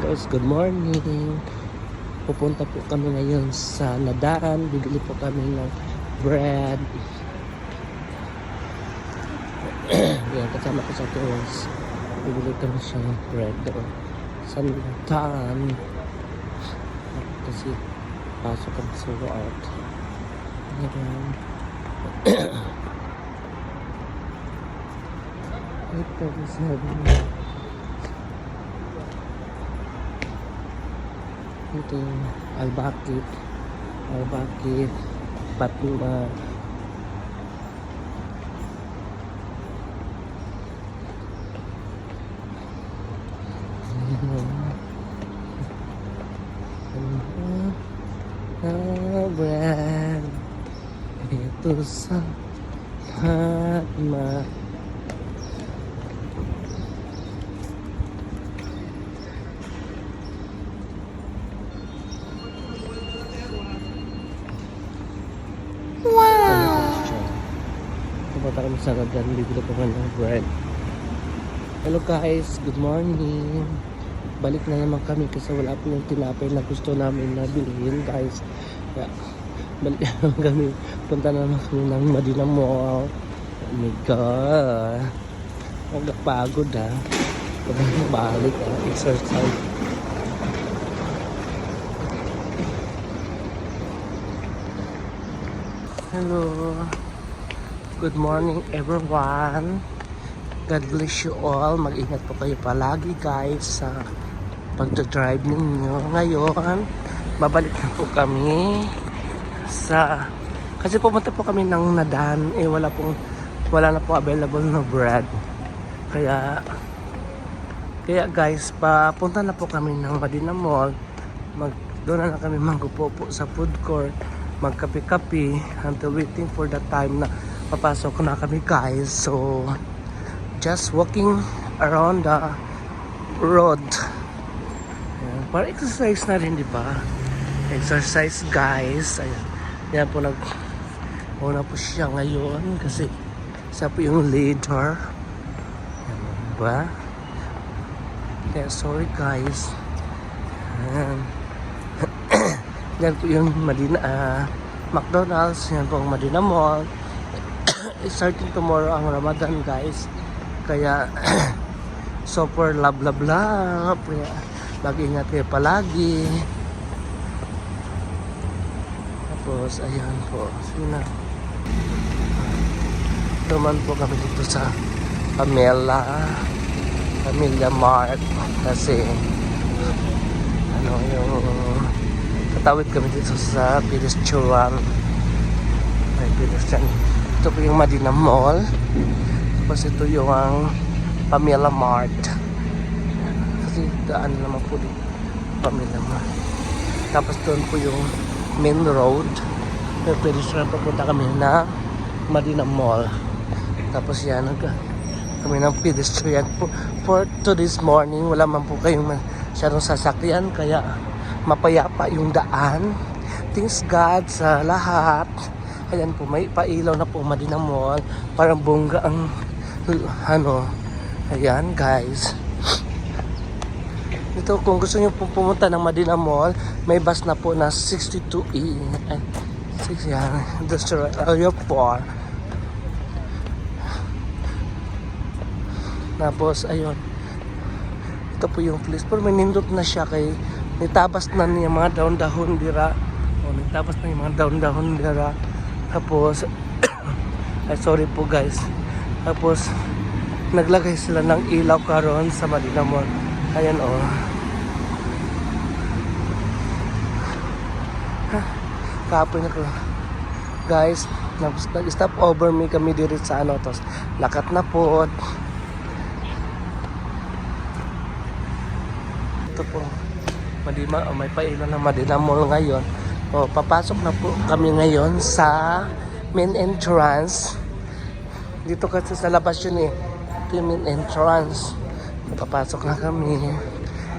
guys, good morning. Pupunta po kami ngayon sa Nadaan. Bibili po kami ng bread. Yan, kasama ko sa tours. Bibili kami siya ng bread doon sa Nadaan. Kasi pasok kami sa work. Ayan. Ito, sabi niya. Ito Al-Bakit Patuma. Brand ito sa Fatma. Pupunta kami sa Nadaan, bibili ko ng bread. Hello guys, good morning. Balik na naman kami kasi wala po yung tinapay na gusto namin na bilhin guys. Kaya balik na naman kami. Punta na naman kami ng Madina Mall. Oh my god, nagpagod balik exercise. Hello, good morning everyone. God bless you all. Mag-ingat po kayo palagi guys sa pagdadrive ninyo. Ngayon, babalik na po kami kasi pumunta po kami ng Nadaan. Wala na po available na bread. Kaya guys, papunta na po kami ng Madina Mall. Doon na kami manggupo po sa food court. Magkape-kape until waiting for the time na papasok na kami guys. So just walking around the road. Ayan, para exercise na rin, di ba? Exercise guys. Ayan. Yan po una po siya ngayon kasi siya po yung leader. Ayan, diba? Kaya sorry guys. Ayan. Yan po yung McDonald's. Yan po ang Madina Mall. Starting tomorrow ang Ramadan guys. Kaya super love kaya mag-ingat kayo palagi. Tapos ayan po, sina naman po kami dito sa Pamilya Mart kasi yung tatawid kami dito sa pedestrian. May pedestrian. Ito po yung Madina Mall. Tapos ito yung Pamilya Mart. Kasi daan naman po dito Pamilya Mart. Tapos doon po yung main road. May pedestrian, papunta kami na Madina Mall. Tapos yan kami ng pedestrian for today's morning. Wala man po kayong masyadong sasakyan, kaya mapayapa yung daan. Thanks God sa lahat. Ayan po, may pailaw na po Madina Mall. Parang bongga ang ayan guys. Dito kung gusto niyo po pumunta ng Madina Mall, may bus na po na 62E. 6 yan. Industrial Area 4. Tapos ayun. Ito po yung place. Pero may nindot na siya kay nitabas na niya mga daon-dahon dira. Nitabas na yung mga daon-dahon dira. Tapos ay sorry po guys. Tapos naglagay sila ng ilaw karon sa Madina Mall. Ayan Kapoy na ko. Guys, nag-stop over me kami dito sa tapos lakat na po. Ito po may pailan na Madina Mall ngayon. Papasok na po kami ngayon sa main entrance. Dito kasi sa labas yun ito yung main entrance. Papasok na kami.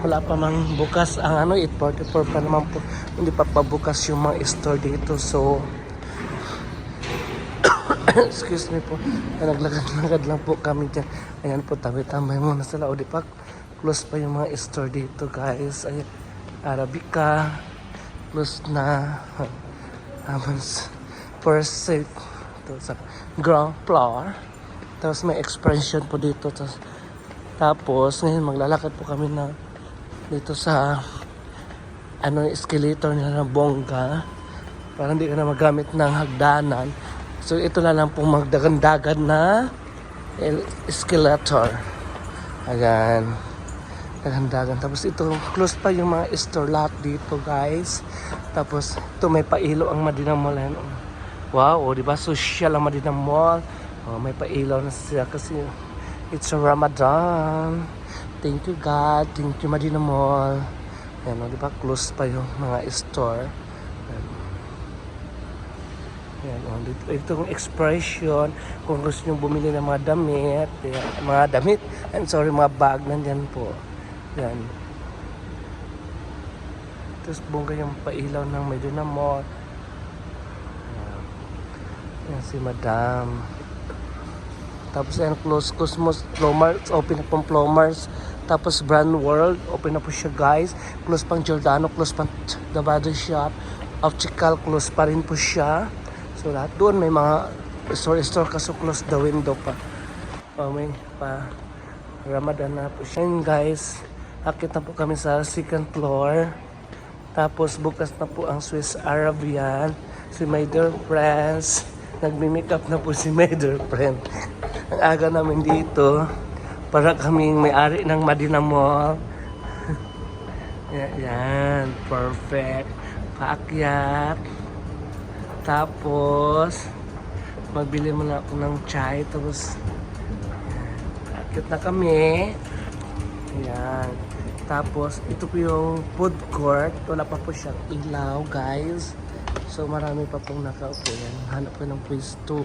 Wala pa mang bukas ang 8:44 pa naman po. Hindi pa pabukas yung mga store dito. So excuse me po, naglagad lang po kami dyan. Ayan po, tabi-tambay muna sila. O di pa, close pa yung mga store dito guys. Ay, Arabica, close na. First set ito sa ground floor. Tapos may expansion po dito. Tapos ngayon maglalakad po kami na dito sa escalator nila ng bongga para hindi ka na magamit ng hagdanan. So ito na lang pong magdagan-dagan na escalator. Ayan. Dagan-dagan. Tapos ito, close pa yung mga store lot dito guys. Tapos ito may pailaw ang Madina Mall. Ayan. Wow, di ba? Social ang Madina Mall. Oh, may pailaw na siya kasi it's a Ramadan. Thank you God. Thank you Madina Mall. Ayan, di ba? Close pa yung mga store. Ayan, itong expression, kung gusto nyo bumili ng mga damit, mga bag, nandyan po. Yan. Tapos bongga yung pailaw ng Medina Mall. Yan si Madam. Tapos yan, close Cosmos, Plomars, open na pong Plomars. Tapos Brand World, open na po siya guys. Close pang Giordano, close pang The Body Shop. Optical, close pa rin po siya. So lahat doon may mga store kaso close the window pa. May pa Ramadan na po siya. Yun guys, akit na po kami sa second floor. Tapos bukas na po ang Swiss Arabian. Si my dear friends, nagmi-makeup na po si my dear friend. Ang aga namin dito para kaming may-ari ng Madina Mall. Yan, perfect. Paakyat. Tapos, magbili muna ako ng chai. Tapos, akit na kami. Ayan. Tapos, ito po yung food court. Wala pa po siyang ilaw, guys. So, marami pa pong nakaupo. Yan. Hanap ko ng pwesto.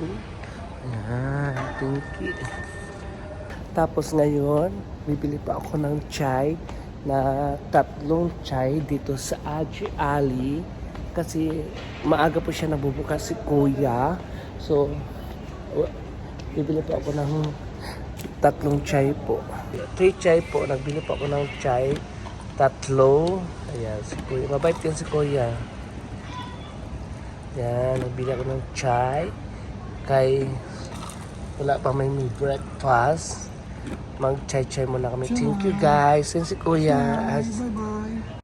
Ayan. Thank you. Tapos, ngayon, bibili pa ako ng chai na 3 chai dito sa Aji Ali. Kasi maaga po siya nabubukas si Kuya. So, bibili po ako ng 3 chai po. 3 chai po. Nagbili po ako ng chai. 3. Ayan, si Kuya. Mabait yan si Kuya. Ayan, nagbili ako ng chai. Kay wala pa may breakfast. Mag-chai-chai muna kami. Thank you guys. Yan si Kuya. Bye-bye.